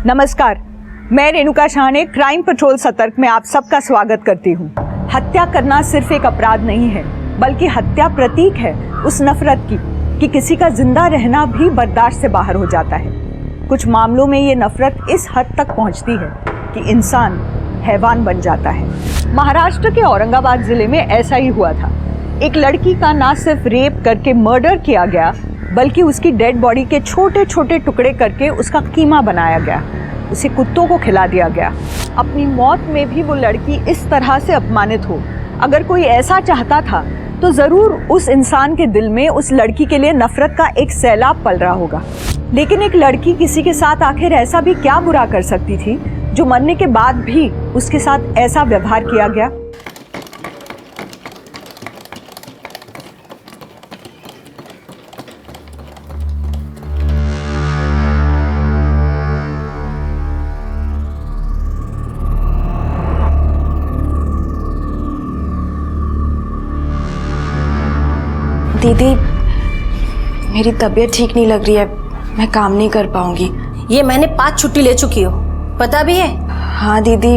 नमस्कार, मैं रेणुका शाह ने क्राइम पेट्रोल सतर्क में आप सबका स्वागत करती हूँ। हत्या करना सिर्फ एक अपराध नहीं है, बल्कि हत्या प्रतीक है उस नफरत की कि किसी का जिंदा रहना भी बर्दाश्त से बाहर हो जाता है। कुछ मामलों में ये नफरत इस हद तक पहुँचती है कि इंसान हैवान बन जाता है। महाराष्ट्र के औरंगाबाद जिले में ऐसा ही हुआ था। एक लड़की का ना सिर्फ रेप करके मर्डर किया गया, बल्कि उसकी डेड बॉडी के छोटे छोटे टुकड़े करके उसका कीमा बनाया गया, उसे कुत्तों को खिला दिया गया। अपनी मौत में भी वो लड़की इस तरह से अपमानित हो। अगर कोई ऐसा चाहता था तो ज़रूर उस इंसान के दिल में उस लड़की के लिए नफरत का एक सैलाब पल रहा होगा। लेकिन एक लड़की किसी के साथ आखिर ऐसा भी क्या बुरा कर सकती थी जो मरने के बाद भी उसके साथ ऐसा व्यवहार किया गया? दीदी, मेरी तबीयत ठीक नहीं लग रही है, मैं काम नहीं कर पाऊंगी। ये मैंने 5 छुट्टी ले चुकी हो, पता भी है? हाँ दीदी,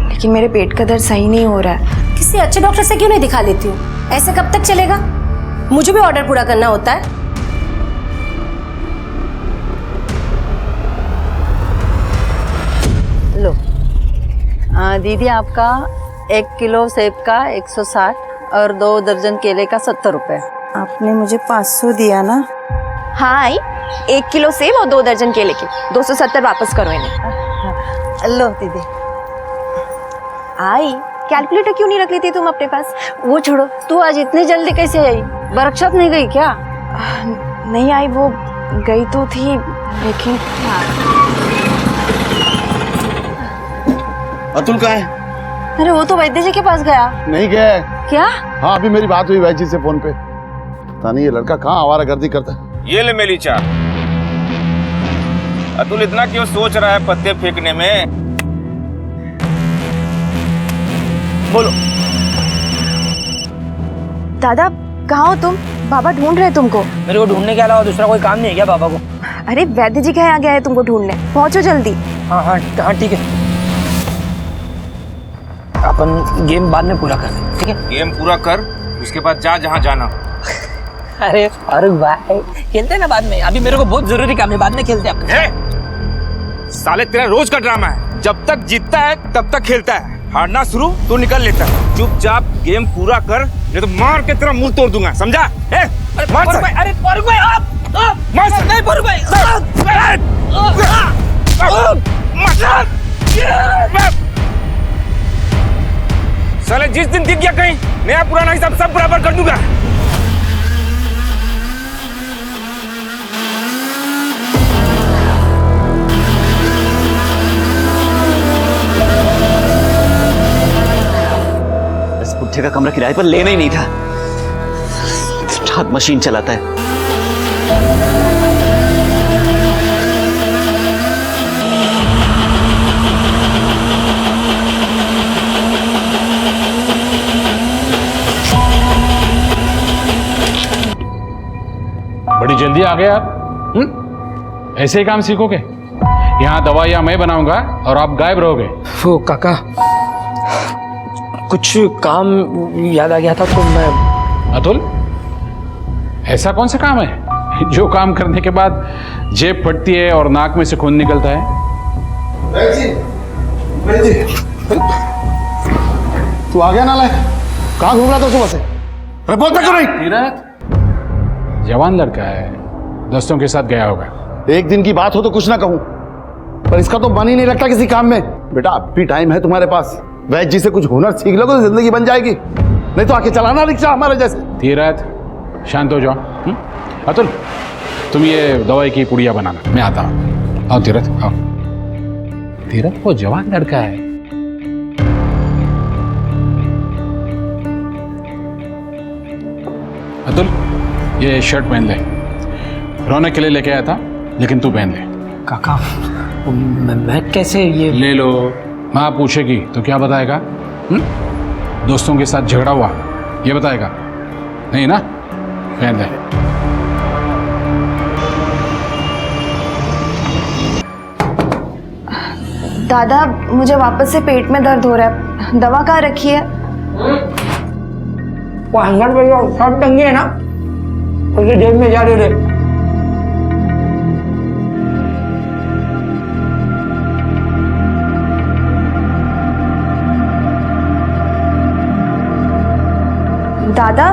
लेकिन मेरे पेट का दर्द सही नहीं हो रहा है। किसी अच्छे डॉक्टर से क्यों नहीं दिखा लेती हो? ऐसे कब तक चलेगा? मुझे भी ऑर्डर पूरा करना होता है। लो दीदी, आपका 1 किलो सेब का 160 और 2 दर्जन केले का 70 रुपये। आपने मुझे 500 दिया ना? हाँ आई, 1 किलो सेब और 2 दर्जन केले के 270 वापस करो इन्हें। लो दीदी। आई, कैलकुलेटर क्यों नहीं रख लेती तुम अपने पास? वो छोड़ो, तू आज इतनी जल्दी कैसे आई? वर्कशॉप नहीं गई क्या? नहीं आई, वो गई तो थी लेकिन। अतुल कहाँ है? अरे वो तो वैद्य जी के पास गया। नहीं गया है। क्या? हाँ, अभी मेरी बात हुई वैद्य जी से फोन पे। पता नहीं ये लड़का कहाँ आवारागर्दी करता है। ये ले मेरी चाय। अतुल इतना क्यों सोच रहा है पत्ते फेंकने में? बोलो। दादा, कहाँ हो तुम? बाबा ढूंढ रहे हैं तुमको। मेरे को ढूंढने के अलावा दूसरा कोई काम नहीं है क्या बाबा को? अरे वैद्य जी के यहाँ गया है तुमको ढूंढने, पहुंचो जल्दी। हाँ हाँ हाँ, ठीक है। अपन गेम बाद में पूरा कर दें, ठीक है? गेम पूरा कर, उसके बाद जा जहाँ जाना। अरे फारूक भाई, खेलते हैं ना बाद में, अभी मेरे को बहुत जरूरी काम है, बाद में खेलते हैं। साले तेरा रोज का ड्रामा है, जब तक जीतता है तब तक खेलता है, हारना शुरू तो निकल लेता है। चुपचाप गेम पूरा कर, नहीं तो मार के तेरा मुंह तोड़ दूंगा, समझा? अरे फारूक भाई, आप मार नहीं फारूक भाई, साले जिस दिन दिख गया कहीं, नया पुराना हिसाब सब बराबर कर दूंगा। इस बुढ़े का कमरा किराए पर लेना ही नहीं था। हाथ मशीन चलाता है। बड़ी जल्दी आ गए आप। ऐसे ही काम सीखोगे? यहाँ दवाइयाँ मैं बनाऊंगा और आप गायब रहोगे। वो काका, कुछ काम याद आ गया था तो मैं। अतुल, ऐसा कौन सा काम है जो काम करने के बाद जेब फटती है और नाक में से खून निकलता है? तू आ गया नालायक? कहाँ घूम रहा था सुबह से? अरे बोलता क्यों नहीं? तीरथ जवान लड़का है, दोस्तों के साथ गया होगा। एक दिन की बात हो तो कुछ ना कहूँ, पर इसका तो मन ही नहीं लगता किसी काम में। बेटा अब भी टाइम है तुम्हारे पास, वैद्य जी से कुछ हुनर सीख लोगे तो जिंदगी बन जाएगी, नहीं तो आके चलाना रिक्शा हमारे जैसे। तीरथ शांत हो जाओ। अतुल, तुम ये दवाई की पुड़िया बनाना, मैं आता हूँ। आओ तीरथ, आओ। तीरथ वो जवान लड़का है। अतुल, ये शर्ट पहन ले, रौनक के लिए लेके आया था, लेकिन तू पहन ले। काका, मैं कैसे ये? ले लो। माँ पूछेगी तो क्या बताएगा? दोस्तों के साथ झगड़ा हुआ ये बताएगा? नहीं ना? पहन ले। दादा मुझे वापस से पेट में दर्द हो रहा है, दवा कहाँ रखी है? 500 रुपये का शर्ट टंगी है ना, उसे जेब में जा दे दे। दादा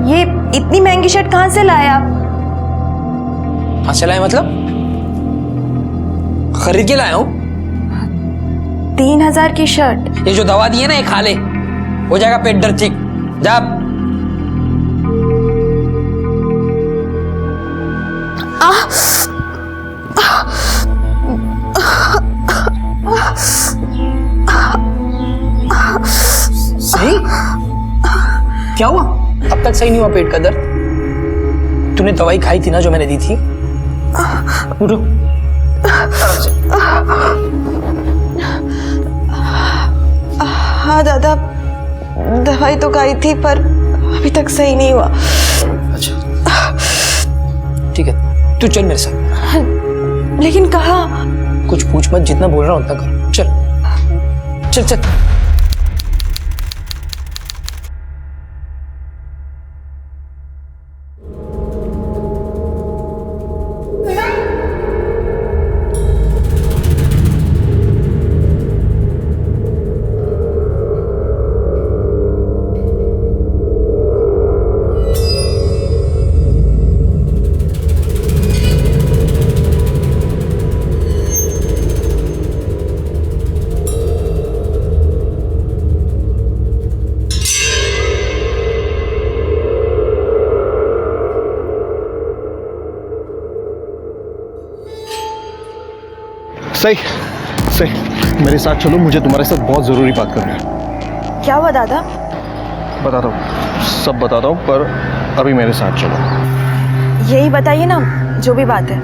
ये इतनी महंगी शर्ट कहाँ से लाए आप? कहाँ से लाए मतलब? खरीद के लाया हूँ। 3000 की शर्ट? ये जो दवा दी है ना, ये खा ले, हो जाएगा पेट दर्द ठीक। जा। सही? क्या हुआ? अब तक सही नहीं हुआ पेट का दर्द? तूने दवाई खाई थी ना जो मैंने दी थी? उठो। हाँ दादा, दवाई तो खाई थी पर अभी तक सही नहीं हुआ। अच्छा ठीक है, तू चल मेरे साथ। लेकिन कहाँ? कुछ पूछ मत, जितना बोल रहा हूँ उतना कर। चल चल चल। सही सही, मेरे साथ चलो, मुझे तुम्हारे साथ बहुत ज़रूरी बात करनी है। क्या हुआ दादा? बताता हूँ, सब बताता हूँ, पर अभी मेरे साथ चलो। यही बताइए ना, जो भी बात है।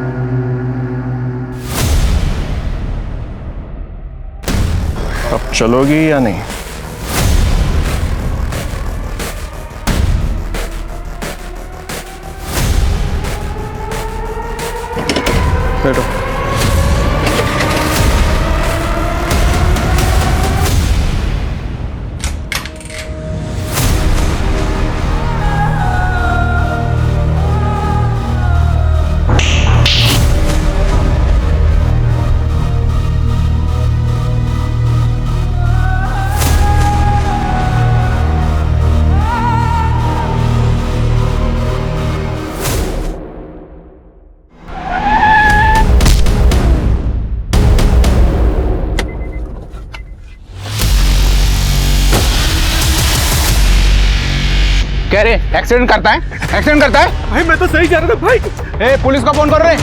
अब चलोगी या नहीं? बैठो। कह रहे एक्सीडेंट करता है, एक्सीडेंट करता है। भाई मैं तो सही जा रहा था भाई। ए, पुलिस को फोन कर रहे।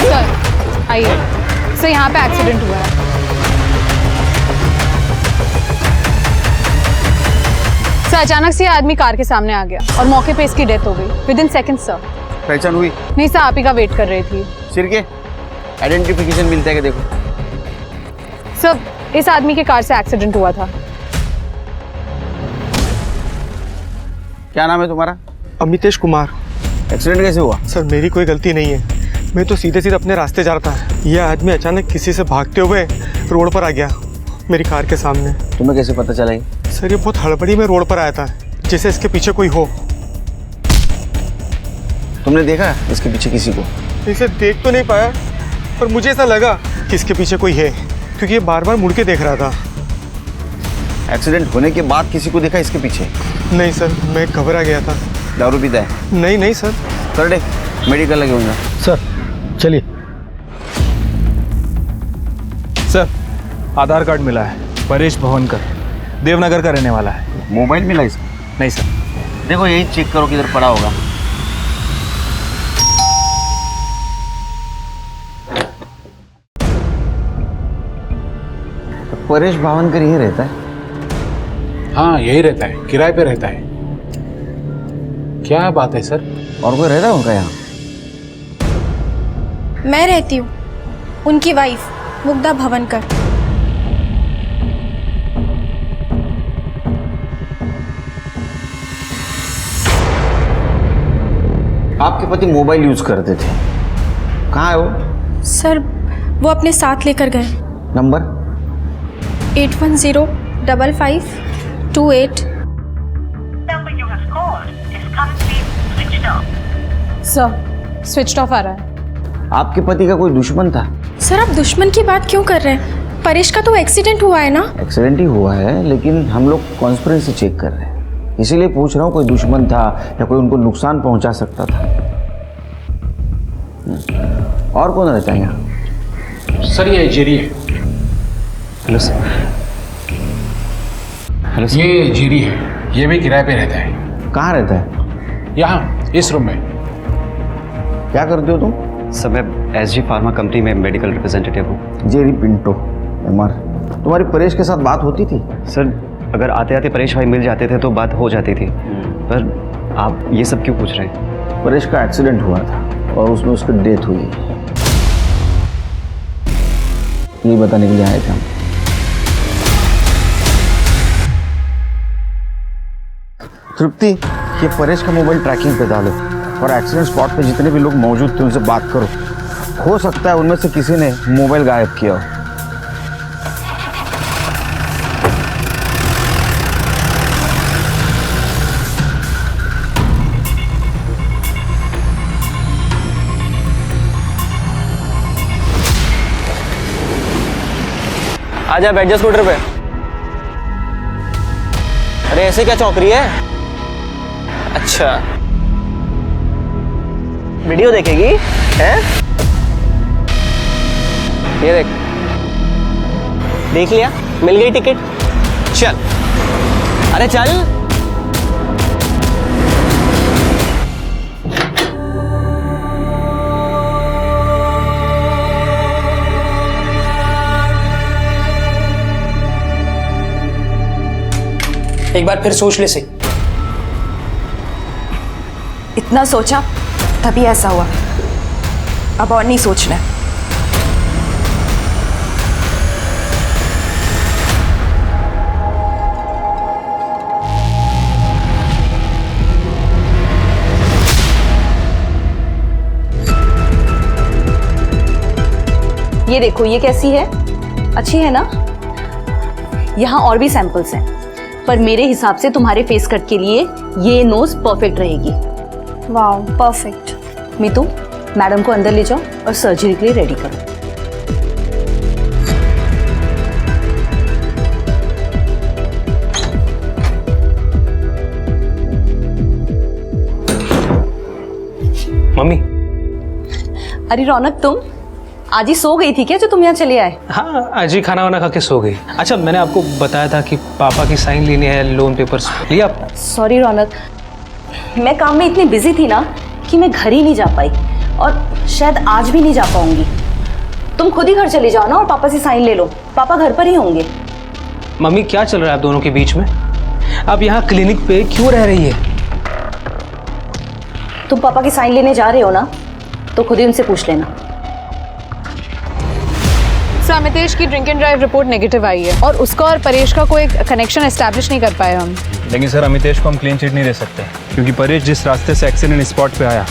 सर आइए सर, यहाँ पे एक्सीडेंट हुआ है। सर अचानक से ये आदमी कार के सामने आ गया और मौके पे इसकी डेथ हो गई विद इन सेकेंड सर। पहचान हुई? नहीं सर, आप ही का वेट कर रही थी। सिर के आइडेंटिफिकेशन मिलता है कि देखो। सर इस आदमी के कार से एक्सीडेंट हुआ था। क्या नाम है तुम्हारा? अमितेश कुमार। एक्सीडेंट कैसे हुआ? सर मेरी कोई गलती नहीं है, मैं तो सीधे सीधे अपने रास्ते जा रहा था। यह आदमी अचानक किसी से भागते हुए रोड पर आ गया मेरी कार के सामने। तुम्हें कैसे पता चला? सर ये बहुत हड़बड़ी में रोड पर आया था, जैसे इसके पीछे कोई हो। तुमने देखा इसके पीछे किसी को? इसे देख तो नहीं पाया, पर मुझे ऐसा लगा कि इसके पीछे कोई है, क्योंकि ये बार बार मुड़ के देख रहा था। एक्सीडेंट होने के बाद किसी को देखा इसके पीछे? नहीं सर, मैं घबरा गया था। दारू पीता है? नहीं नहीं सर। कर दे, मेडिकल लगे होंगे। सर चलिए। सर आधार कार्ड मिला है, परेश भवनकर, देवनगर का रहने वाला है। मोबाइल मिला इसका? नहीं सर। देखो यही चेक करो किधर पड़ा होगा। परेश भावनकर यही रहता है? हाँ यही रहता है, किराए पे रहता है। क्या बात है सर? और कोई रहता है उनका यहाँ? मैं रहती हूँ, उनकी वाइफ मुग्धा भवनकर। आपके पति मोबाइल यूज करते थे, कहाँ है वो? सर वो अपने साथ लेकर गए। नंबर? 81055228। सर स्विच ऑफ आ रहा है। आपके पति का कोई दुश्मन था? सर आप दुश्मन की बात क्यों कर रहे हैं? परेश का तो एक्सीडेंट हुआ है ना। एक्सीडेंट ही हुआ है, लेकिन हम लोग कॉन्स्पिरेसी चेक कर रहे हैं, इसीलिए पूछ रहा हूँ कोई दुश्मन था या कोई उनको नुकसान पहुंचा सकता था। और कौन रहता है यहाँ? सर ये जेरी है। Hello sir. Hello sir. ये जेरी है, ये भी किराए पे रहता है। कहाँ रहता है? यहाँ इस रूम में। क्या करते हो तुम? सर मैं SG फार्मा कंपनी में मेडिकल रिप्रेजेंटेटिव हूँ। Jerry Pinto MR। तुम्हारी परेश के साथ बात होती थी? सर अगर आते आते परेश भाई मिल जाते थे तो बात हो जाती थी, पर आप ये सब क्यों पूछ रहे हैं? परेश का एक्सीडेंट हुआ था और उसमें उसकी डेथ हुई, ये बताने के लिए आए थे हम। तृप्ति, ये परेश का मोबाइल ट्रैकिंग पे डालो और एक्सीडेंट स्पॉट पे जितने भी लोग मौजूद थे उनसे बात करो। हो सकता है उनमें से किसी ने मोबाइल गायब किया हो। आजा बैठ जा स्कूटर पे। अरे ऐसे क्या चौंक रही है? अच्छा वीडियो देखेगी हैं? ये देख लिया, मिल गई टिकट। चल अरे चल। एक बार फिर सोच ले सही। इतना सोचा तभी ऐसा हुआ, अब और नहीं सोचना। ये देखो, ये कैसी है? अच्छी है ना? यहाँ और भी सैंपल्स हैं, पर मेरे हिसाब से तुम्हारे फेस कट के लिए ये नोज परफेक्ट रहेगी। Wow perfect. मीतू, मैडम को अंदर ले जाओ और सर्जरी के लिए रेडी करो। मम्मी। अरे रौनक, तुम आज ही सो गई थी क्या जो तुम यहाँ चले आए? हाँ आज ही खाना वाना खा के सो गई। अच्छा मैंने आपको बताया था कि पापा की साइन लेनी है लोन पेपर्स, लिया आपने? सॉरी रौनक, मैं काम में इतनी बिजी थी ना कि मैं घर ही नहीं जा पाई और शायद आज भी नहीं जा पाऊंगी। तुम खुद ही घर चले जाओ ना और पापा से साइन ले लो, पापा घर पर ही होंगे। मम्मी क्या चल रहा है आप दोनों के बीच में? आप यहाँ क्लिनिक पे क्यों रह रही है? तुम पापा की साइन लेने जा रहे हो ना, तो खुद ही उनसे पूछ लेना। सर अमितेश की drink and drive report negative आई है और उसका और परेश का कोई कनेक्शन एस्टैब्लिश नहीं कर पाए हम। लेकिन सर अमितेश को हम क्लीन चिट नहीं दे सकते, क्योंकि परेश जिस रास्ते से एक्सीडेंट स्पॉट पे आया,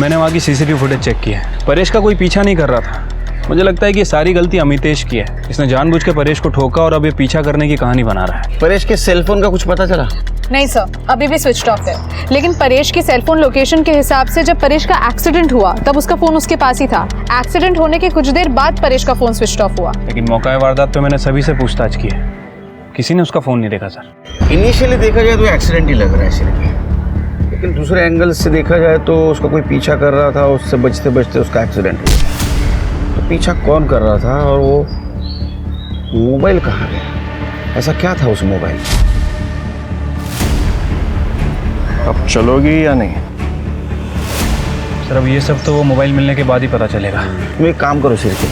मैंने वहाँ की CCTV फुटेज चेक की है। परेश का कोई पीछा नहीं कर रहा था। मुझे लगता है कि ये सारी गलती अमितेश की है। इसने जानबूझ के परेश को ठोका और अब ये पीछा करने की कहानी बना रहा है। परेश के सेलफोन का कुछ पता चला? नहीं सर, अभी भी स्विच ऑफ है। लेकिन परेश की सेलफोन लोकेशन के हिसाब से जब परेश का एक्सीडेंट हुआ तब उसका फोन उसके पास ही था। एक्सीडेंट होने के कुछ देर बाद परेश का फोन स्विच ऑफ हुआ। लेकिन मौका वारदात पे मैंने सभी से पूछताछ की है, किसी ने उसका फोन नहीं देखा सर। इनिशियली देखा जाए तो एक्सीडेंट ही लग रहा है सिर्फ, लेकिन दूसरे एंगल से देखा जाए तो उसका कोई पीछा कर रहा था, उससे बचते बचते उसका एक्सीडेंट हुआ। तो पीछा कौन कर रहा था और वो मोबाइल कहाँ गया? ऐसा क्या था उस मोबाइल? अब चलोगी या नहीं? सर अब ये सब तो वो मोबाइल मिलने के बाद ही पता चलेगा। तुम एक काम करो सिर्फ,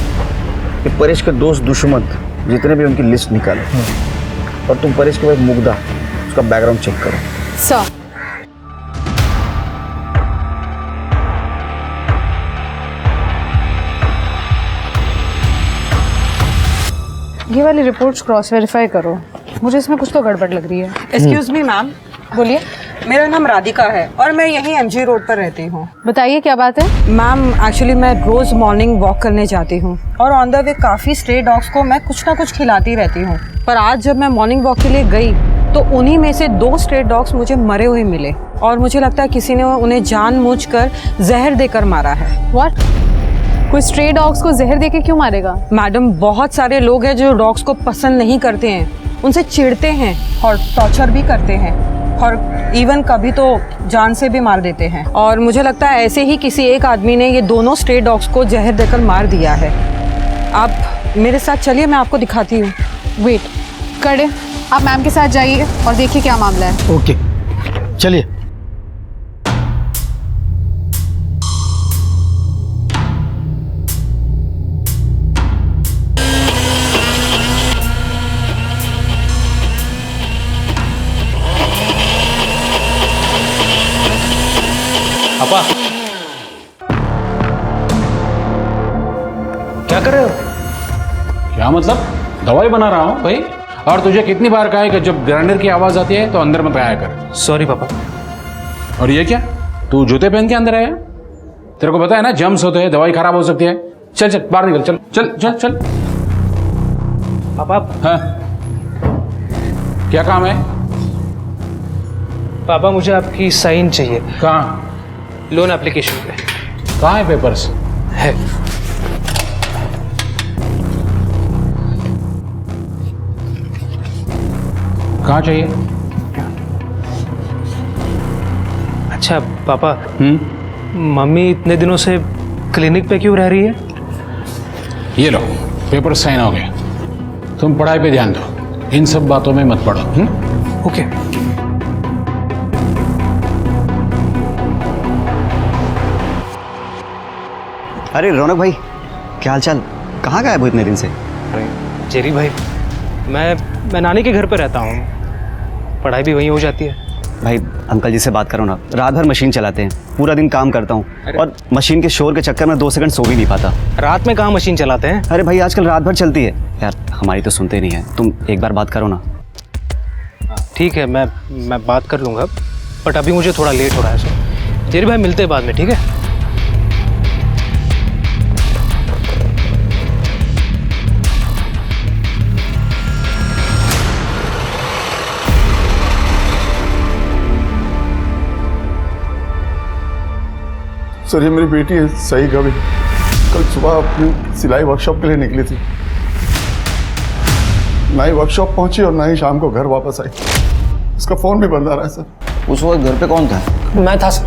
कि परेश के दोस्त दुश्मन जितने भी उनकी लिस्ट निकालो और तुम परेश के बाद मुग्धा उसका बैकग्राउंड चेक करो। सर ये वाली रिपोर्ट्स क्रॉस वेरीफाई करो, मुझे इसमें कुछ तो गड़बड़ लग रही है। एक्सक्यूज मी मैम, बोलिए। मेरा नाम राधिका है और मैं यहीं एमजी रोड पर रहती हूँ। बताइए क्या बात है। मैम एक्चुअली मैं रोज़ मॉर्निंग वॉक करने जाती हूँ और ऑन द वे काफ़ी स्ट्रे डॉग्स को मैं कुछ ना कुछ खिलाती रहती हूँ। पर आज जब मैं मॉर्निंग वॉक के लिए गई तो उन्हीं में से 2 स्ट्रे डॉग्स मुझे मरे हुए मिले और मुझे लगता है किसी ने उन्हें जानबूझकर जहर देकर मारा है। व्हाट? कोई स्ट्रे डॉग्स को जहर देके क्यों मारेगा? मैडम, बहुत सारे लोग हैं जो डॉग्स को पसंद नहीं करते हैं, उनसे चिढ़ते हैं और टॉर्चर भी करते हैं और इवन कभी तो जान से भी मार देते हैं। और मुझे लगता है ऐसे ही किसी एक आदमी ने ये दोनों स्ट्रे डॉग्स को जहर देकर मार दिया है। आप मेरे साथ चलिए, मैं आपको दिखाती हूँ। वेट करे, आप मैम के साथ जाइए और देखिए क्या मामला है। ओके, चलिए। पापा, क्या कर रहे हो? क्या मतलब? दवाई बना रहा हूँ भाई। और तुझे कितनी बार कहा है कि जब ग्राइंडर की आवाज आती है तो अंदर मत आया कर। सॉरी पापा। और ये क्या, तू जूते पहन के अंदर आया? तेरे को पता है ना जम्स होते हैं, दवाई खराब हो सकती है। चल चल बाहर निकल, चल चल चल चल। पापा। हाँ, क्या काम है? पापा, मुझे आपकी साइन चाहिए। कहाँ? लोन एप्लीकेशन पे। कहाँ है पेपर्स? है। कहाँ चाहिए? अच्छा पापा, मम्मी इतने दिनों से क्लिनिक पे क्यों रह रही है? ये लो पेपर साइन हो गए। तुम पढ़ाई पे ध्यान दो, इन सब बातों में मत पड़ो। ओके। अरे रौनक भाई, क्या हाल चाल? कहाँ गायब हो इतने दिन से? अरे जेरी भाई, मैं नानी के घर पे रहता हूँ, पढ़ाई भी वहीं हो जाती है। भाई अंकल जी से बात करो ना, रात भर मशीन चलाते हैं, पूरा दिन काम करता हूँ और मशीन के शोर के चक्कर में 2 सेकंड सो भी नहीं पाता। रात में कहाँ मशीन चलाते हैं? अरे भाई आजकल रात भर चलती है यार, हमारी तो सुनते नहीं है। तुम एक बार बात करो ना। ठीक है, मैं बात कर लूँगा, बट अभी मुझे थोड़ा लेट हो रहा है। सो जेरी भाई मिलते हैं बाद में, ठीक है? सर, ये मेरी बेटी है सही कभी कल सुबह अपनी सिलाई वर्कशॉप के लिए निकली थी, ना ही वर्कशॉप पहुंची और ना ही शाम को घर वापस आई। उसका फोन भी बंद आ रहा है सर। उस वक्त घर पे कौन था? मैं था सर।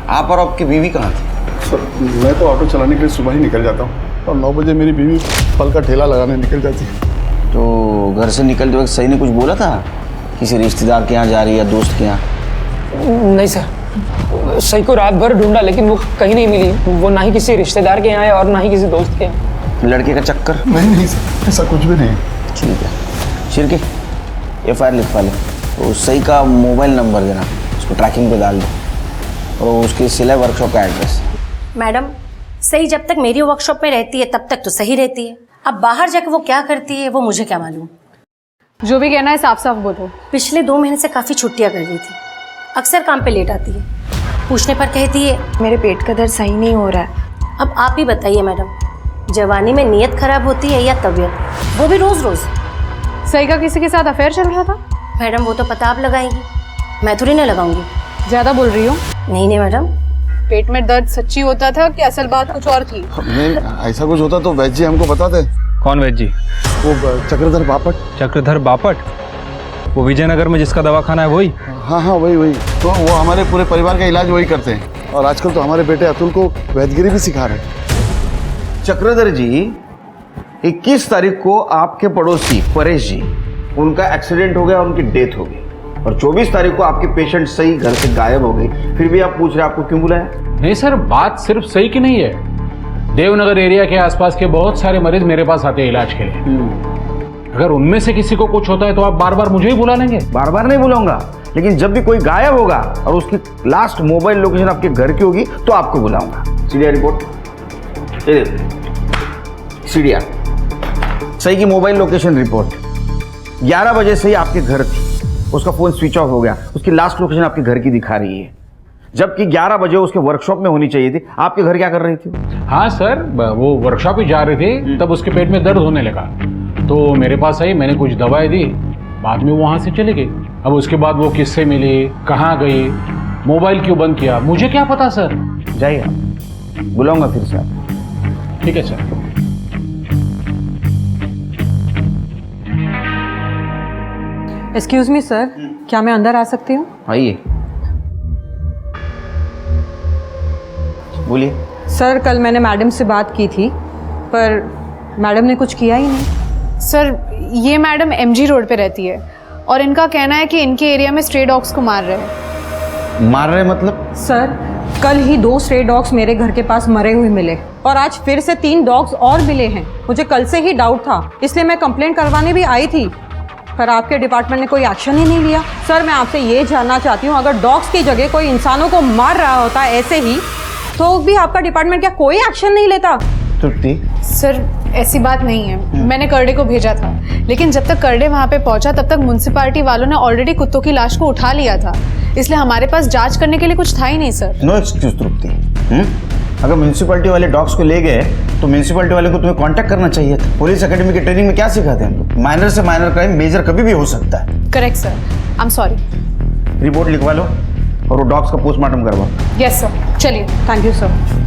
आप और आपकी बीवी कहाँ थी? सर, मैं तो ऑटो चलाने के लिए सुबह ही निकल जाता हूँ और 9 बजे मेरी बीवी फल का ठेला लगाने निकल जाती है। तो घर से निकलते वक्त सही ने कुछ बोला था? किसी रिश्तेदार के यहाँ जा रही है, दोस्त के यहाँ? नहीं सर, सही को रात भर ढूंढा लेकिन वो कहीं नहीं मिली। वो ना ही किसी रिश्तेदार के यहाँ है और ना ही किसी दोस्त के यहाँ। लड़के का चक्कर? नहीं सर, ऐसा कुछ भी नहीं। ठीक है, शिरके FIR लिखवा ले। तो सही का मोबाइल नंबर देना, उसको ट्रैकिंग पे डाल दो और उसकी सिलाई वर्कशॉप का एड्रेस। मैडम, सही जब तक मेरी वर्कशॉप में रहती है तब तक तो सही रहती है। अब बाहर जाकर वो क्या करती है वो मुझे क्या मालूम। जो भी कहना है साफ साफ बोलो। पिछले 2 महीने से काफ़ी छुट्टियाँ कर रही थी, अक्सर काम पे लेट आती है, पूछने पर कहती है मेरे पेट का दर्द सही नहीं हो रहा है। अब आप ही बताइए मैडम, जवानी में नीयत खराब होती है या तबीयत, वो भी रोज रोज। सही का किसी के साथ अफेयर चल रहा था? मैडम वो तो पता आप लगाएंगी, मैं थोड़ी ना लगाऊंगी। ज्यादा बोल रही हो। नहीं मैडम। पेट में दर्द सच्ची होता था कि असल बात कुछ और थी? नहीं, ऐसा कुछ होता तो वैद्य जी हमको बताते। कौन वैद्य जी? वो चक्रधर बापट। चक्रधर बापट? वो विजयनगर में जिसका दवाखाना है वही? हाँ हाँ वही। तो वो हमारे पूरे परिवार का इलाज वही करते हैं और आजकल तो हमारे बेटे अतुल को वैद्यगिरी भी सिखा रहे हैं। चक्रधर जी, 21 तारीख को आपके पड़ोसी परेश जी, उनका एक्सीडेंट हो गया, उनकी डेथ हो गई और 24 तारीख को आपके पेशेंट सही घर से गायब हो गई। फिर भी आप पूछ रहे आपको क्यों बुलाया? नहीं सर, बात सिर्फ सही की नहीं है। देवनगर एरिया के आसपास के बहुत सारे मरीज मेरे पास आते हैं इलाज के लिए। अगर उनमें से किसी को कुछ होता है तो आप बार बार मुझे ही बुला लेंगे? बार बार नहीं बुलाऊंगा, लेकिन जब भी कोई गायब होगा और उसकी लास्ट मोबाइल लोकेशन आपके घर की होगी तो आपको बुलाऊंगा। सीडीआर रिपोर्ट, सीडीआर सही की मोबाइल लोकेशन रिपोर्ट 11 बजे से ही आपके घर थी उसका फ़ोन स्विच ऑफ हो गया, उसकी लास्ट लोकेशन आपके घर की दिखा रही है, जबकि 11 बजे उसके वर्कशॉप में होनी चाहिए थी। आपके घर क्या कर रही थी? हाँ सर, वो वर्कशॉप ही जा रहे थे, तब उसके पेट में दर्द होने लगा तो मेरे पास आई, मैंने कुछ दवाएं दी, बाद में वहाँ से चले गए। अब उसके बाद वो किससे मिले, कहाँ गए, मोबाइल क्यों बंद किया, मुझे क्या पता सर। जाइए, आप बुलाऊंगा फिर से आप। ठीक है सर। एक्सक्यूज मी सर, क्या मैं अंदर आ सकती हूँ? आइए, बोलिए। सर कल मैंने मैडम से बात की थी पर मैडम ने कुछ किया ही नहीं। सर ये मैडम एमजी रोड पे रहती है और इनका कहना है कि इनके एरिया में स्ट्रे डॉग्स को मार रहे हैं। मार रहे मतलब? सर कल ही 2 स्ट्रे डॉग्स मेरे घर के पास मरे हुए मिले और आज फिर से 3 डॉग्स और मिले हैं। मुझे कल से ही डाउट था, इसलिए मैं कंप्लेंट करवाने भी आई थी, पर आपके डिपार्टमेंट ने कोई एक्शन ही नहीं लिया। सर मैं आपसे ये जानना चाहती हूँ, अगर डॉग्स की जगह कोई इंसानों को मार रहा होता ऐसे ही, तो भी आपका डिपार्टमेंट क्या कोई एक्शन नहीं लेता? तृप्ति, सर ऐसी बात नहीं है, मैंने करडे को भेजा था, लेकिन जब तक करडे वहाँ पे पहुँचा तब तक म्युनिसिपैलिटी वालों ने ऑलरेडी कुत्तों की लाश को उठा लिया था, इसलिए हमारे पास जांच करने के लिए कुछ था ही नहीं सर। नो एक्सक्यूज तृप्ति। अगर म्यूनसिपैलिटी वाले डॉग्स को ले गए तो म्यूनसिपैलिटी वाले को तुम्हें कांटेक्ट करना चाहिए था। पुलिस एकेडमी की ट्रेनिंग में क्या सिखाते हैं हम लोग? माइनर से माइनर क्राइम मेजर कभी भी हो सकता है। Correct sir, I am sorry. Report लिखवा लो और वो डॉग्स का पोस्टमार्टम करवाओ। यस सर, चलिए। Thank you sir.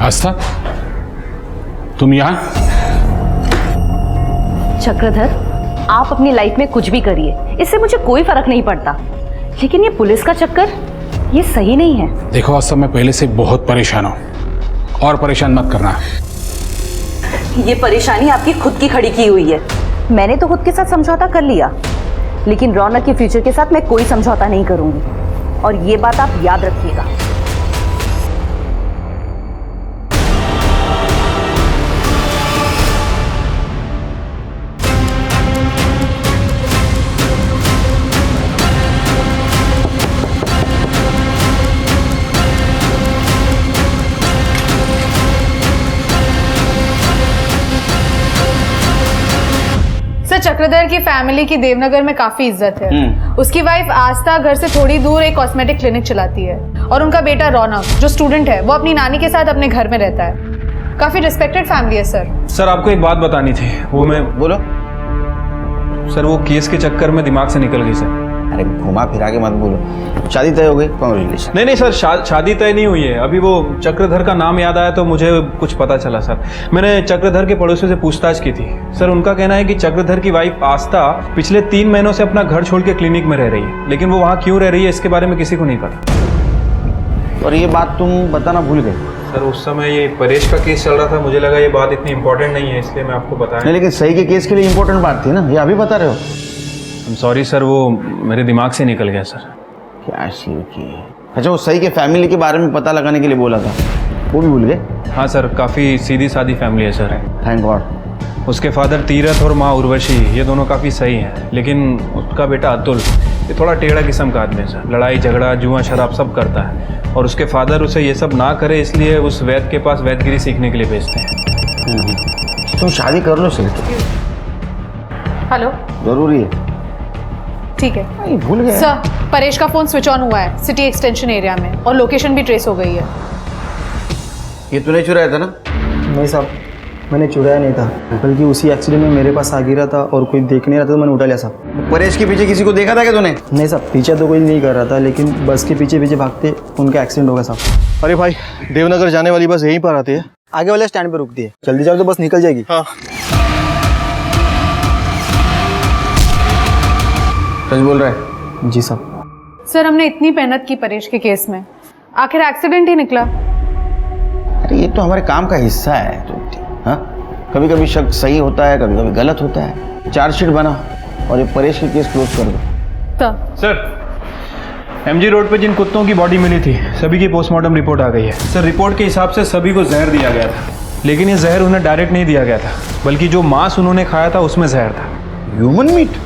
आस्था, तुम यहाँ? चक्रधर, आप अपनी लाइफ में कुछ भी करिए, इससे मुझे कोई फर्क नहीं पड़ता, लेकिन ये पुलिस का चक्कर, ये सही नहीं है। देखो आस्था, मैं पहले से बहुत परेशान हूँ और परेशान मत करना। ये परेशानी आपकी खुद की खड़ी की हुई है। मैंने तो खुद के साथ समझौता कर लिया, लेकिन रौनक के फ्यूचर के साथ मैं कोई समझौता नहीं करूंगी, और ये बात आप याद रखिएगा। चक्रधर की फैमिली की देवनगर में काफी इज्जत है। उसकी वाइफ आस्था घर से थोड़ी दूर एक कॉस्मेटिक क्लिनिक चलाती है और उनका बेटा रौनक जो स्टूडेंट है वो अपनी नानी के साथ अपने घर में रहता है। काफी रिस्पेक्टेड फैमिली है सर। सर आपको एक बात बतानी थी, वो मैं बोलो। सर वो केस के चक्कर में दिमाग से निकल गई सर। अरे घुमा फिरा के मत बोलो। शादी तय हो गई? कांग्रेचुलेशन। नहीं नहीं सर, शादी तय नहीं हुई है अभी। वो चक्रधर का नाम याद आया तो मुझे कुछ पता चला सर। मैंने चक्रधर के पड़ोसियों से पूछताछ की थी सर। उनका कहना है कि चक्रधर की वाइफ आस्था पिछले 3 महीनों से अपना घर छोड़ के क्लिनिक में रह रही है, लेकिन वो वहाँ क्यों रह रही है इसके बारे में किसी को नहीं पता। और ये बात तुम बताना भूल गए? सर उस समय ये परेश का केस चल रहा था, मुझे लगा ये बात इतनी इंपॉर्टेंट नहीं है, इसलिए मैं आपको बताया नहीं। लेकिन सही के केस के लिए इंपॉर्टेंट बात थी ना, ये अभी बता रहे हो? सॉरी सर, वो मेरे दिमाग से निकल गया सर। क्या शीर की। अच्छा, वो सही के फैमिली के बारे में पता लगाने के लिए बोला था, वो भी भूल गए? हाँ सर, काफ़ी सीधी सादी फैमिली है सर। Thank God. उसके फादर तीरथ और माँ उर्वशी ये दोनों काफ़ी सही हैं, लेकिन उसका बेटा अतुल ये थोड़ा टेढ़ा किस्म का आदमी है सर। लड़ाई झगड़ा जुआ शराब सब करता है, और उसके फादर उसे ये सब ना करे इसलिए उस वैद्य के पास वैद्यगिरी सीखने के लिए भेजते हैं। तुम शादी कर लो सर। हेलो, जरूरी है? ठीक है। भूल गया सर, परेश का फोन स्विच ऑन हुआ है सिटी एक्सटेंशन एरिया में, और लोकेशन भी ट्रेस हो गई है। ये तूने चुराया था ना? नहीं साहब, मैंने चुराया नहीं था, बल्कि उसी एक्सीडेंट में मेरे पास आ गिरा था और कोई देख नहीं रहा था तो मैंने उठा लिया साहब। परेश के पीछे किसी को देखा था क्या तूने? नहीं साहब, पीछे तो कोई नहीं कर रहा था, लेकिन बस के पीछे पीछे भागते उनका एक्सीडेंट हो गया साहब। अरे भाई, देवनगर जाने वाली बस यहीं पर आती है, आगे वाले स्टैंड पे रुकती है। जल्दी जाओ तो बस निकल जाएगी। हाँ। सच बोल रहा है? जी साहब। सर हमने इतनी मेहनत की परेश के केस में, आखिर एक्सीडेंट ही निकला। अरे ये तो हमारे काम का हिस्सा है। तो हाँ, कभी कभी शक सही होता है, कभी कभी गलत होता है। चार्जशीट बना और ये परेश के केस क्लोज कर दो। सर, एमजी रोड पे जिन कुत्तों की बॉडी मिली थी सभी की पोस्टमार्टम रिपोर्ट आ गई है सर। रिपोर्ट के हिसाब से सभी को जहर दिया गया था, लेकिन ये जहर उन्हें डायरेक्ट नहीं दिया गया था, बल्कि जो मांस उन्होंने खाया था उसमें जहर था। Human meat?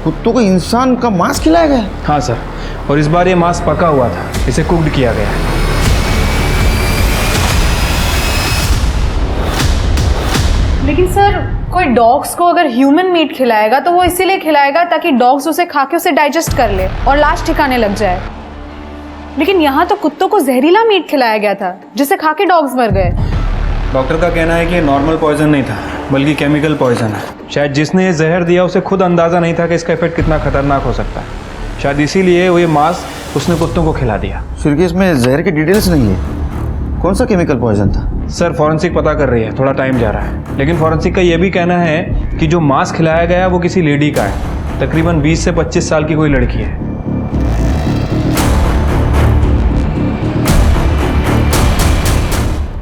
कुत्तों को इंसान का मांस खिलाया गया? हाँ सर, और इस बार ये मांस पका हुआ था, इसे कुक्ड किया गया है। लेकिन सर कोई डॉग्स को अगर ह्यूमन मीट खिलाएगा तो वो इसीलिए खिलाएगा ताकि डॉग्स उसे खा के उसे डाइजेस्ट कर ले और लाश ठिकाने लग जाए। लेकिन यहाँ तो कुत्तों को जहरीला मीट खिलाया गया था जिसे खा के डॉग्स मर गए। डॉक्टर का कहना है कि नॉर्मल पॉइजन नहीं था बल्कि केमिकल पॉइजन है। शायद जिसने ये जहर दिया उसे खुद अंदाज़ा नहीं था कि इसका इफेक्ट कितना खतरनाक हो सकता है। शायद इसीलिए वो ये मांस उसने कुत्तों को खिला दिया। सिर्फ इसमें जहर की डिटेल्स नहीं है। कौन सा केमिकल पॉइजन था? सर फॉरेंसिक पता कर रही है, थोड़ा टाइम जा रहा है। लेकिन फॉरेंसिक का ये भी कहना है कि जो मांस खिलाया गया वो किसी लेडी का है, तकरीबन 20 से 25 साल की कोई लड़की है।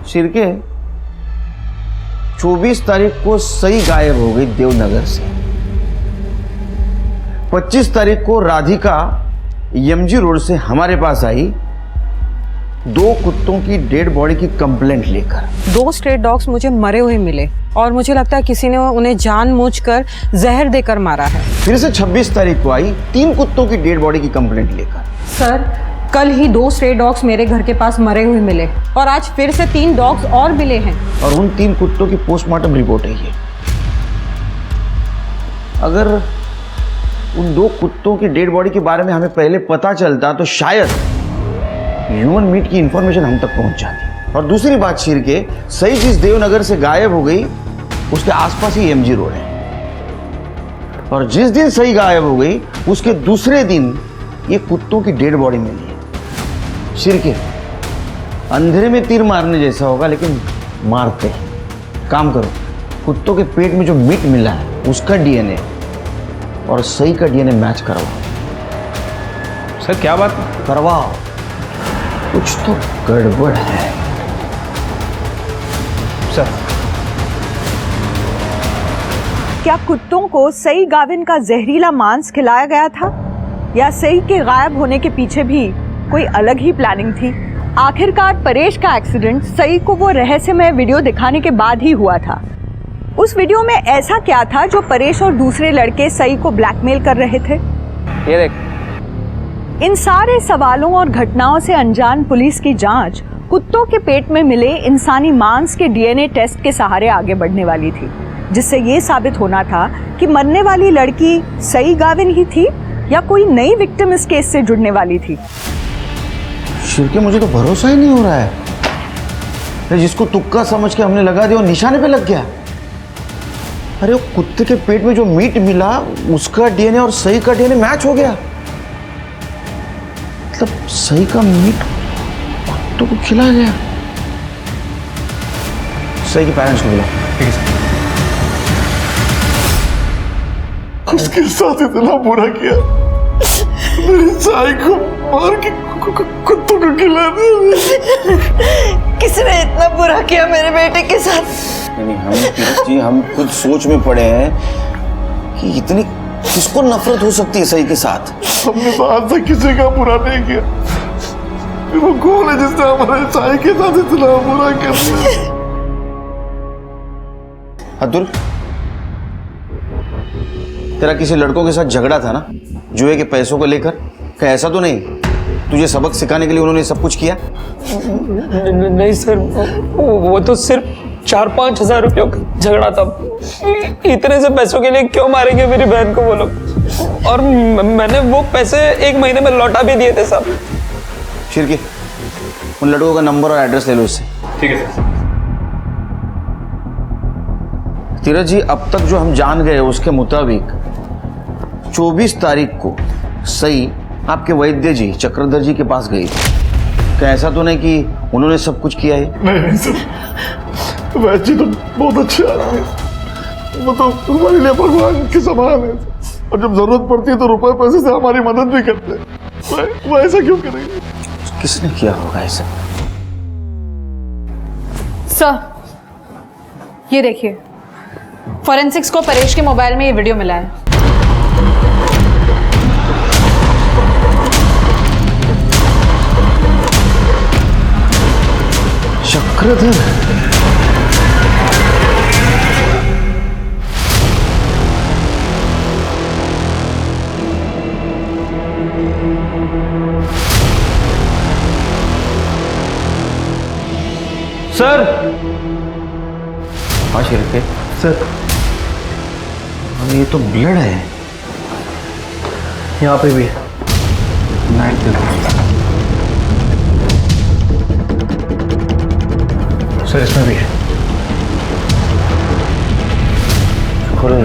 शिरके 24 तारीख को सही गायब हो गई देवनगर से। 25 तारीख को राधिका यमजी रोड से हमारे पास आई 2 कुत्तों की डेड बॉडी की कंप्लेंट लेकर। 2 स्ट्रे डॉग्स मुझे मरे हुए मिले और मुझे लगता है किसी ने उन्हें जानबूझकर जहर देकर मारा है। फिर से 26 तारीख को आई 3 कुत्तों की डेड बॉडी की कंप्लेंट लेकर। सर कल ही 2 स्ट्रे डॉग्स मेरे घर के पास मरे हुए मिले और आज फिर से 3 डॉग्स और मिले हैं। और उन 3 कुत्तों की पोस्टमार्टम रिपोर्ट है ये। अगर उन 2 कुत्तों की डेड बॉडी के बारे में हमें पहले पता चलता तो शायद ह्यूमन मीट की इंफॉर्मेशन हम तक पहुंच जाती। और दूसरी बात शीर के सही चीज देवनगर से गायब हो गई उसके आसपास ही एमजी रोड है। और जिस दिन सही गायब हो गई उसके दूसरे दिन ये कुत्तों की डेड बॉडी मिली है। शीर के अंधेरे में तीर मारने जैसा होगा लेकिन मारते हैं। काम करो, कुत्तों के पेट में जो मीट मिला है उसका डीएनए और सही का डीएनए मैच करवाओ। सर क्या बात करवाओ, कुछ तो गड़बड़ है सर। क्या कुत्तों को सई गाविन का जहरीला मांस खिलाया गया था या सई के गायब होने के पीछे भी कोई अलग ही प्लानिंग थी? आखिरकार परेश का एक्सीडेंट सई को वो रहस्यमय वीडियो दिखाने के बाद ही हुआ था। उस वीडियो में ऐसा क्या था जो परेश और दूसरे लड़के सई को ब्लैकमेल कर रहे थे? ये देख। इन सारे सवालों और घटनाओं से अनजान पुलिस की जांच कुत्तों के पेट में मिले इंसानी मांस के डीएनए टेस्ट के सहारे आगे बढ़ने वाली थी, जिससे ये साबित होना था कि मरने वाली लड़की सई गाविन ही थी या कोई नई विक्टिम इस केस से जुड़ने वाली थी। शिरके मुझे तो भरोसा ही नहीं हो रहा है। जिसको तुक्का समझ के हमने लगा दिया वो निशाने पे लग गया। अरे वो कुत्ते के पेट में जो मीट मिला उसका डीएनए और सही का डीएनए मैच हो गया। मतलब सही का मीट कुत्तों को खिलाया गया। सही के पेरेंट्स को बुलाओ। ठीक है सर। उसके साथ इतना बुरा किया, मेरी साई को मार के कुत्तों को खिला दिया। किसने इतना बुरा किया मेरे बेटे के साथ? नहीं हम खुद सोच में पड़े हैं कि इतनी किसको नफरत हो सकती है सही के साथ। हमने तो आज तक किसी का बुरा नहीं किया, वो कौन है जिसने हमारे साई के साथ इतना बुरा कर दिया? अतुल, तेरा किसी लड़कों के साथ झगड़ा था ना जुए के पैसों को लेकर? क्या ऐसा तो नहीं तुझे सबक सिखाने के लिए उन्होंने सब कुछ किया? नहीं सर, वो तो सिर्फ 4-5 हजार रुपयों का झगड़ा था। इतने से पैसों के लिए क्यों मारेंगे मेरी बहन को वो लोग? और मैंने वो पैसे 1 महीने में लौटा भी दिए थे साहब। शिरकी, उन लड़कों का नंबर और एड्रेस ले लो इससे। ठीक है सर। तीरथ जी, अब तक जो हम जान गए उसके मुताबिक 24 तारीख को सही आपके वैद्य जी चक्रधर जी के पास गई थी। क्या ऐसा तो नहीं कि उन्होंने सब कुछ किया है? नहीं सर, वैद्य जी तो बहुत अच्छे आदमी हैं। वो तो हमारे लिए भगवान के समान है और जब जरूरत पड़ती है तो रुपए पैसे से हमारी मदद भी करते हैं। वो ऐसा क्यों करेंगे? किसने किया होगा ऐसा? सर ये देखिए, फॉरेंसिक्स को परेश के मोबाइल में ये वीडियो मिला है। चक्रधर, सर। हाँ शिरके सर, ये तो ब्लड है। यहाँ पे भी है। नाइट दे दो। सर इसमें भी है। खोलो।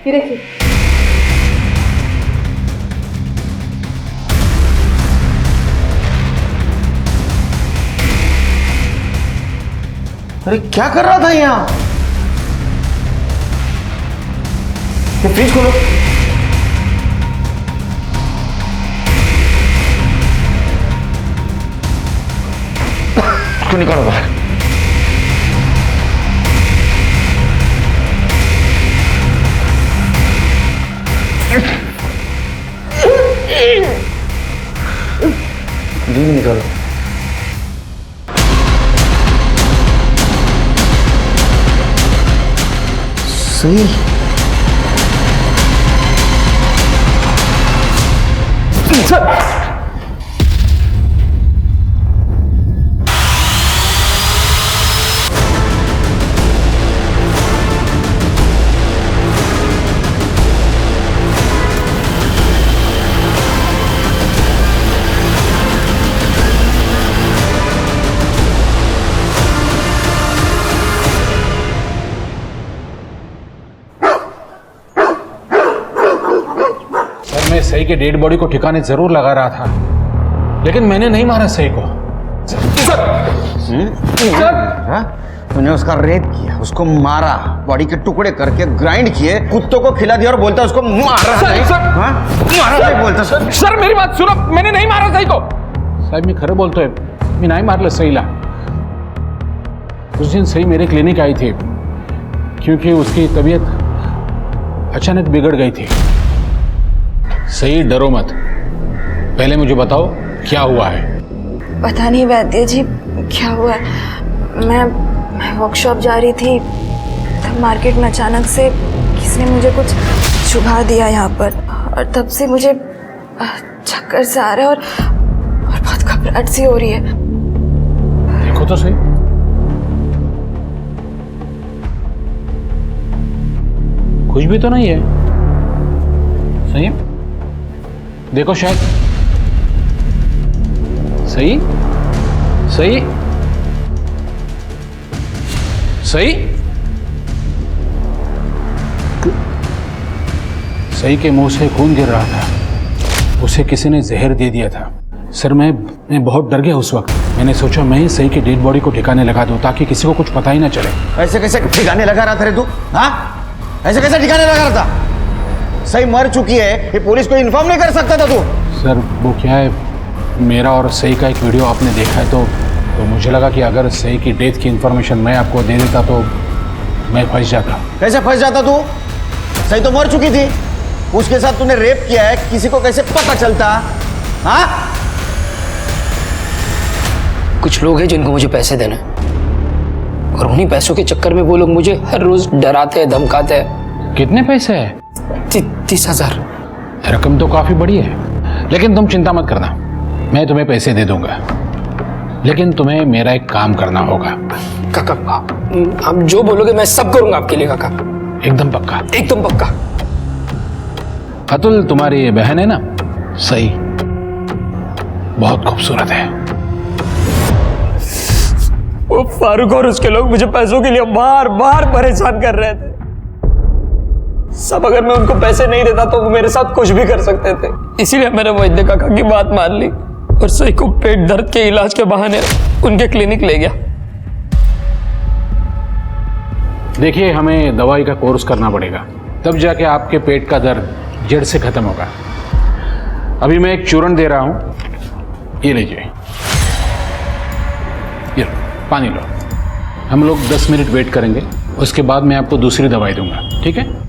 ये देखिए। अरे क्या कर रहा था यहाँ? ये फ्रिज खोलो। इसको निकालो बाहर। दीदी निकालो। सही। मैं सही के डेड बॉडी को ठिकाने जरूर लगा रहा था, लेकिन मैंने नहीं मारा सही को। तूने उसका रेप किया, उसको मारा, बॉडी के टुकड़े करके ग्राइंड किए, कुत्तों को खिला दिया और बोलता उसको मारा नहीं। मारा नहीं बोलता। सर मेरी बात सुनो, मैंने नहीं मारा सही को। साहब मैं खरं बोलतोय, मी नाही मारलं सईला। उस दिन सही मेरे क्लिनिक आई थी क्योंकि उसकी तबीयत अचानक बिगड़ गई थी। सही डरो मत, पहले मुझे बताओ क्या हुआ है। पता नहीं वैद्य जी क्या हुआ है। मैं वर्कशॉप जा रही थी, तब मार्केट में अचानक से किसी ने मुझे कुछ चुभा दिया यहाँ पर, और तब से मुझे चक्कर से आ रहा है और बहुत घबराहट सी हो रही है। देखो तो सही। कुछ भी तो नहीं है। सही है? देखो शायद। सही सही सही सही के मुंह से खून गिर रहा था। उसे किसी ने जहर दे दिया था। सर मैं बहुत डर गया उस वक्त। मैंने सोचा मैं ही सही की डेड बॉडी को ठिकाने लगा दूं ताकि किसी को कुछ पता ही ना चले। ऐसे कैसे ठिकाने लगा रहा था रे तू? हाँ, ऐसे कैसे ठिकाने लगा रहा था? सही मर चुकी है, ये पुलिस को इन्फॉर्म नहीं कर सकता था तू? सर वो क्या है, मेरा और सही का एक वीडियो आपने देखा है तो मुझे लगा कि अगर सही की डेथ की इंफॉर्मेशन मैं आपको दे देता तो मैं फंस जाता। कैसे फंस जाता तू? सही तो मर चुकी थी, उसके साथ तूने रेप किया है, किसी को कैसे पता चलता? हाँ? कुछ लोग हैं जिनको मुझे पैसे देने, और उन्हीं पैसों के चक्कर में वो लोग मुझे हर रोज डराते हैं, धमकाते हैं। कितने पैसे है? 30,000। रकम तो काफी बड़ी है, लेकिन तुम चिंता मत करना, मैं तुम्हें पैसे दे दूंगा, लेकिन तुम्हें मेरा एक काम करना होगा। काका आप जो बोलोगे मैं सब करूंगा आपके लिए काका। एकदम पक्का? एकदम पक्का। अतुल तुम्हारी बहन है ना सही, बहुत खूबसूरत है। वो फारूक और उसके लोग मुझे पैसों के लिए बार बार परेशान कर रहे थे। सब अगर मैं उनको पैसे नहीं देता तो वो मेरे साथ कुछ भी कर सकते थे। इसीलिए मैंने वैद्य काका की बात मान ली और सही को पेट दर्द के इलाज के बहाने उनके क्लिनिक ले गया। देखिए हमें दवाई का कोर्स करना पड़ेगा, तब जाके आपके पेट का दर्द जड़ से खत्म होगा। अभी मैं एक चूर्ण दे रहा हूं, ये लीजिए, ये पानी लो। हम लोग 10 मिनट वेट करेंगे, उसके बाद मैं आपको दूसरी दवाई दूंगा, ठीक है?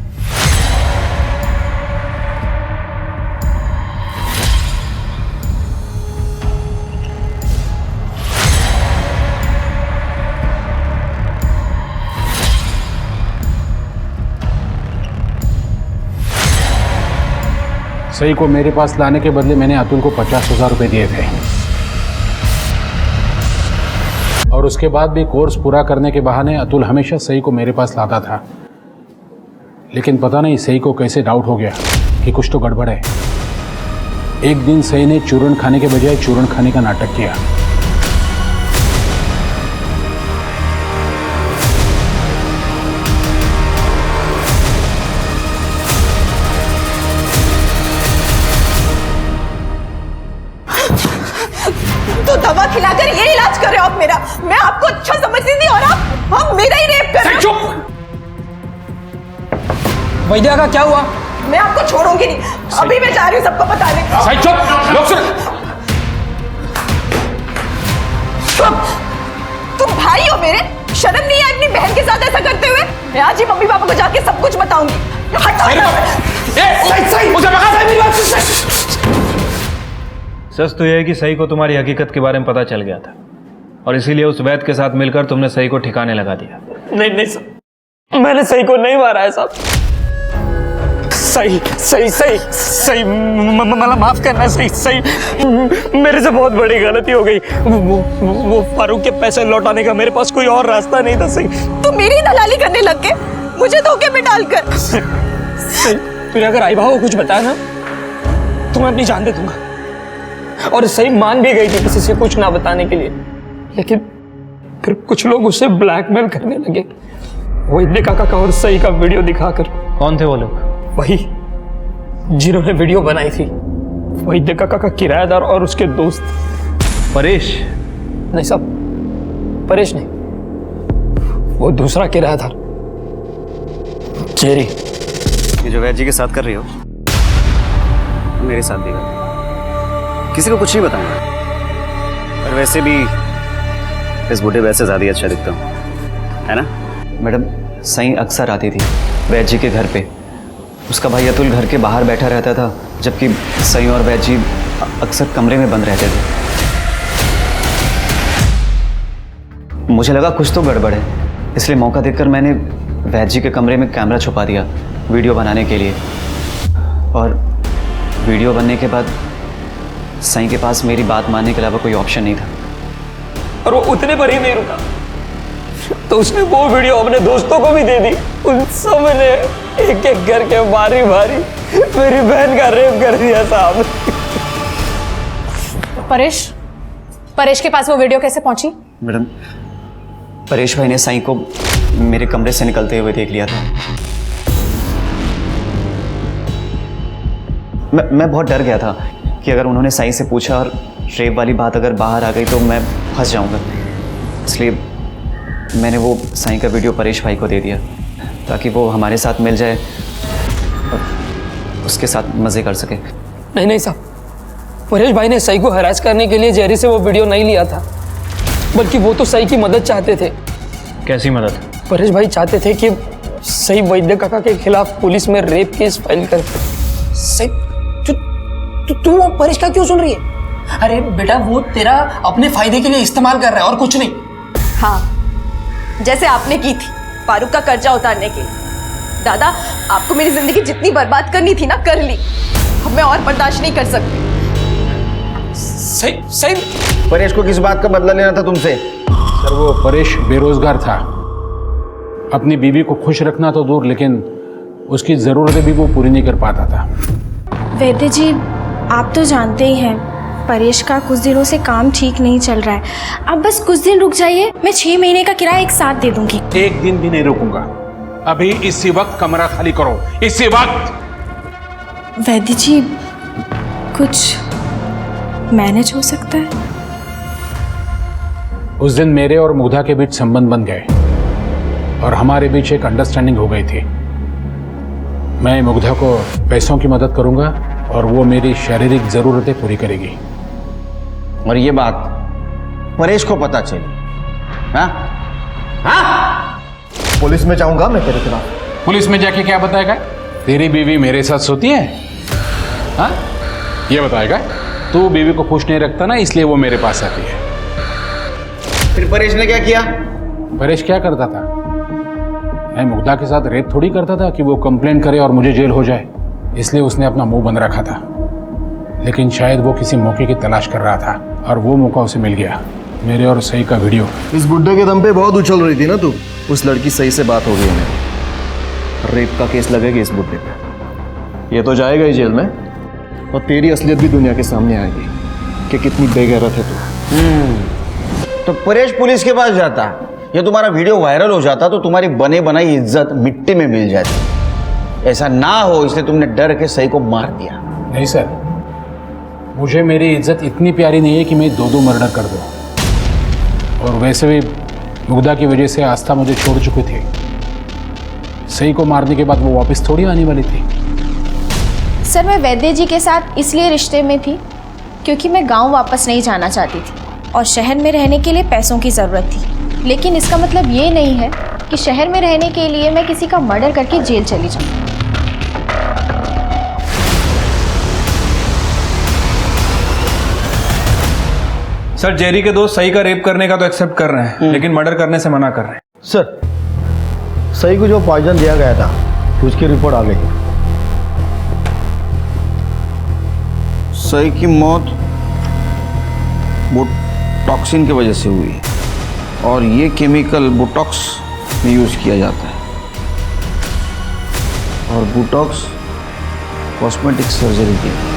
सही को मेरे पास लाने के बदले मैंने अतुल को 50,000 रुपए दिए थे, और और उसके बाद भी कोर्स पूरा करने के बहाने अतुल हमेशा सही को मेरे पास लाता था। लेकिन पता नहीं सही को कैसे डाउट हो गया कि कुछ तो गड़बड़ है। एक दिन सही ने चूरन खाने के बजाय चूरन खाने का नाटक किया। तो दवा खिलाकर ये इलाज कर रहे हो आप मेरा? मैं आपको अच्छा समझती थी और आप मेरा ही रेप कर रहे हो। चुप! वैद्या का क्या हुआ? मैं आपको छोड़ूंगी नहीं, अभी मैं जा रही हूँ सबको बताने। सही चुप! लोग सुन! तुम भाई हो मेरे, शर्म नहीं है अपनी बहन के साथ ऐसा करते हुए? मैं आज ही मम्मी पापा को जाके सब कुछ बताऊंगी। सच तो यह है कि सही को तुम्हारी हकीकत के बारे में पता चल गया था और इसीलिए उस वैद्य के साथ मिलकर तुमने सही को ठिकाने लगा दिया। नहीं नहीं साहब, मैंने सही को नहीं मारा है साहब। सही मतलब माफ करना। सही मेरे से बहुत बड़ी गलती हो गई। वो फारूक के पैसे लौटाने का मेरे पास कोई और रास्ता नहीं था। सही तुम मेरी दलाली करने लग गए, मुझे धोखे में डालकर। सही तुझे अगर आई भाव को कुछ बताया ना तो मैं अपनी जान दे दूंगा। और सही मान भी गई थी किसी से कुछ ना बताने के लिए, लेकिन फिर कुछ लोग उसे ब्लैकमेल करने लगे वैद्य काका का और सही का वीडियो दिखाकर। कौन थे वो लोग? वही जिन्होंने वीडियो बनाई थी, वैद्य काका का किराएदार और उसके दोस्त। परेश? नहीं साहब, परेश नहीं, वो दूसरा किराएदार चेरी। ये जो वैद्य जी के साथ कर रही हो मेरे साथ भी कर, किसी को कुछ नहीं बताऊंगा। और वैसे भी इस बूढ़े वैसे ज्यादा अच्छा दिखता हूँ, है ना? मैडम, सही अक्सर आती थी वैद्य जी के घर पे। उसका भाई अतुल घर के बाहर बैठा रहता था, जबकि सही और वैद्य जी अक्सर कमरे में बंद रहते थे। मुझे लगा कुछ तो गड़बड़ है, इसलिए मौका देखकर मैंने वैद्य जी के कमरे में कैमरा छुपा दिया वीडियो बनाने के लिए। और वीडियो बनने के बाद सही के पास मेरी बात मानने के अलावा कोई ऑप्शन नहीं था। और वो उतने पर ही नहीं रुका, तो उसने वो वीडियो अपने दोस्तों को भी दे दी। उन सब ने एक एक करके बारी बारी मेरी बहन का रेप कर दिया साहब। परेश के पास वो वीडियो कैसे पहुंची? मैडम, परेश भाई ने साईं को मेरे कमरे से निकलते हुए देख लिया था। मैं बहुत डर गया था कि अगर उन्होंने साईं से पूछा और रेप वाली बात अगर बाहर आ गई तो मैं फंस जाऊंगा, इसलिए मैंने वो साईं का वीडियो परेश भाई को दे दिया ताकि वो हमारे साथ मिल जाए और उसके साथ मज़े कर सके। नहीं साहब, परेश भाई ने सही को हरास करने के लिए जेरी से वो वीडियो नहीं लिया था, बल्कि वो तो सही की मदद चाहते थे। कैसी मदद? परेश भाई चाहते थे कि सही वैद्य काका के खिलाफ पुलिस में रेप केस फाइल करे। सही तू वो परेश का क्यों सुन रही है? अरे बेटा, वो तेरा अपने फायदे के लिए इस्तेमाल कर रहा है और कुछ नहीं। हाँ, जैसे आपने की थी फारूक का कर्जा उतारने के लिए। दादा, आपको मेरी जिंदगी जितनी बर्बाद करनी थी ना, कर ली। अब मैं और बर्दाश्त नहीं कर सकती। सही परेश को किस बात का बदला लेना था तुमसे? सर, वो परेश बेरोजगार था। अपनी बीवी को खुश रखना तो दूर, लेकिन उसकी ज़रूरतें भी वो पूरी नहीं कर पाता था। वैद्य जी, आप तो जानते ही हैं परेश का कुछ दिनों से काम ठीक नहीं चल रहा है। अब बस कुछ दिन रुक जाइए, मैं 6 महीने का किराया एक साथ दे दूंगी। एक दिन भी नहीं रुकूंगा। अभी इसी वक्त कमरा खाली करो, इसी वक्त। वैद्य जी, कुछ मैनेज हो सकता है? उस दिन मेरे और मुग्धा के बीच संबंध बन गए और हमारे बीच एक अंडरस्टैंडिंग हो गई थी। मैं मुग्धा को पैसों की मदद करूंगा और वो मेरी शारीरिक जरूरतें पूरी करेगी। और ये बात परेश को पता चली? हाँ? हाँ? पुलिस में जाऊंगा मैं तेरे खिलाफ। पुलिस में जाके क्या बताएगा? तेरी बीवी मेरे साथ सोती है? हाँ, ये बताएगा? तू बीवी को खुश नहीं रखता ना, इसलिए वो मेरे पास आती है। फिर परेश ने क्या किया? परेश क्या करता था? मैं मुग्धा के साथ रेप थोड़ी करता था कि वो कंप्लेंट करे और मुझे जेल हो जाए, इसलिए उसने अपना मुंह बंद रखा था। लेकिन शायद वो किसी मौके की तलाश कर रहा था और वो मौका उसे मिल गया। मेरे और सही का वीडियो। इस बुड्ढे के दम पे बहुत उछल रही थी ना तू। उस लड़की सही से बात हो गई है मेरी। रेप का केस लगेगा इस बुड्ढे पे। ये तो जाएगा ही जेल में और तेरी असलियत भी दुनिया के सामने आएगी कि कितनी बेगैरत है तू। तो परेश पुलिस के पास जाता, ये तुम्हारा वीडियो वायरल हो जाता तो तुम्हारी बने बनाई इज्जत मिट्टी में मिल जाती। ऐसा ना हो इसलिए तुमने डर के सही को मार दिया। नहीं सर, मुझे मेरी इज्जत इतनी प्यारी नहीं है कि मैं 2 मर्डर कर दूँ। और वैसे भी मुग्धा की वजह से आस्था मुझे छोड़ चुकी थी। सही को मारने के बाद वो वापस थोड़ी आने वाली थी। सर मैं वैद्य जी के साथ इसलिए रिश्ते में थी क्योंकि मैं गांव वापस नहीं जाना चाहती थी और शहर में रहने के लिए पैसों की ज़रूरत थी। लेकिन इसका मतलब ये नहीं है कि शहर में रहने के लिए मैं किसी का मर्डर करके जेल चली जाऊँ। सर जेरी के दोस्त सही का रेप करने का तो एक्सेप्ट कर रहे हैं, लेकिन मर्डर करने से मना कर रहे हैं। सर सही को जो पॉइजन दिया गया था उसकी रिपोर्ट आ गई। सही की मौत बोटॉक्सिन की वजह से हुई है और ये केमिकल बोटॉक्स में यूज किया जाता है और बोटॉक्स कॉस्मेटिक सर्जरी के लिए।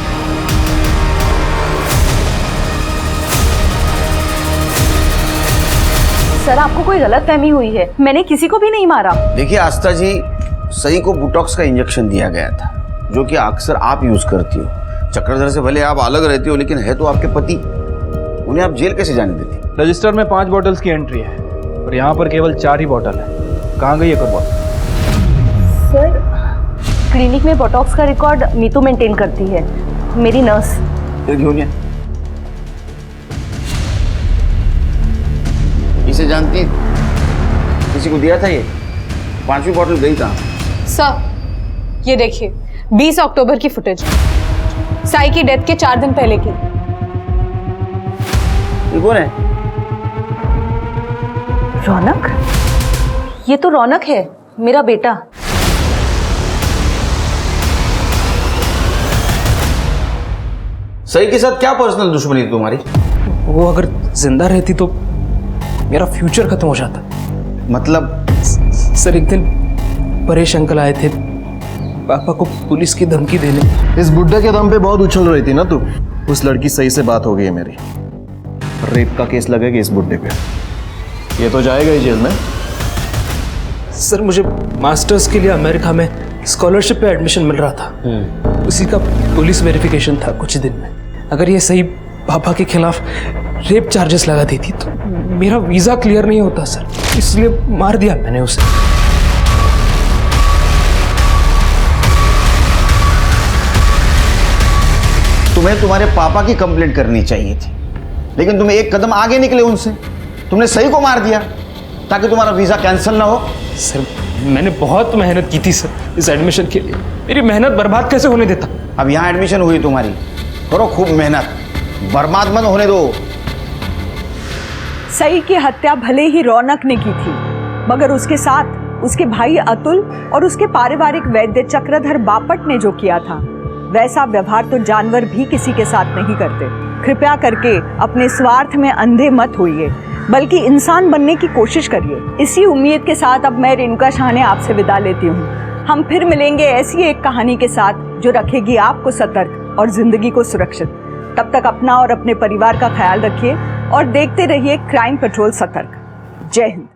सर आपको कोई गलतफहमी हुई है, मैंने किसी को भी नहीं मारा। देखिए आस्था जी, सही को बोटॉक्स का इंजेक्शन दिया गया था जो कि अक्सर आप यूज करती हो। चक्रधर से भले आप अलग रहती हो लेकिन है तो आपके पति, उन्हें आप जेल कैसे जाने देती? रजिस्टर में 5 बॉटल्स की एंट्री है और यहाँ पर केवल 4 ही बॉटल है। कहाँ गई एक और बॉटल? सर क्लिनिक में बोटॉक्स का रिकॉर्ड नीतू मेंटेन करती है, मेरी नर्स। इसे जानती, किसी को दिया था ये? 5वीं बॉटल गई कहाँ? सर ये देखिए 20 अक्टूबर की फुटेज, साई की डेथ के 4 दिन पहले की। ये कौन है? रौनक? ये तो रौनक है, मेरा बेटा। सही के साथ क्या पर्सनल दुश्मनी थी तुम्हारी? वो अगर जिंदा रहती तो मेरा फ्यूचर खत्म हो जाता। मतलब? सर एक दिन परेश अंकल आए थे पापा को पुलिस की धमकी देने। इस बुड्ढे के दम पे बहुत उछल रही थी ना तू। उस लड़की सही से बात हो गई है मेरी। रेप का केस लगेगा इस बुड्ढे पे। ये तो जाएगा ही जेल में। सर मुझे मास्टर्स के लिए अमेरिका में स्कॉलरशिप पे एडमिशन मिल रहा था, उसी का पुलिस वेरिफिकेशन था कुछ दिन में। अगर ये सही पापा के खिलाफ रेप चार्जेस लगा देती तो मेरा वीज़ा क्लियर नहीं होता सर, इसलिए मार दिया मैंने उसे। तुम्हें तुम्हारे पापा की कंप्लेंट करनी चाहिए थी, लेकिन तुम एक कदम आगे निकले उनसे। तुमने सही को मार दिया ताकि तुम्हारा वीज़ा कैंसिल ना हो। सर मैंने बहुत मेहनत की थी सर इस एडमिशन के लिए, मेरी मेहनत बर्बाद कैसे होने देता? अब यहाँ एडमिशन हुई तुम्हारी, करो खूब मेहनत, बर्बाद मत होने दो। सई की हत्या भले ही रौनक ने की थी, मगर उसके साथ उसके भाई अतुल और उसके पारिवारिक वैद्य चक्रधर बापट ने जो किया था, वैसा व्यवहार तो जानवर भी किसी के साथ नहीं करते। कृपया करके अपने स्वार्थ में अंधे मत होइए, बल्कि इंसान बनने की कोशिश करिए। इसी उम्मीद के साथ अब मैं रेणुका शाहने आपसे विदा लेती हूँ। हम फिर मिलेंगे ऐसी एक कहानी के साथ जो रखेगी आपको सतर्क और जिंदगी को सुरक्षित। तब तक अपना और अपने परिवार का ख्याल रखिए और देखते रहिए क्राइम पेट्रोल सतर्क। जय हिंद।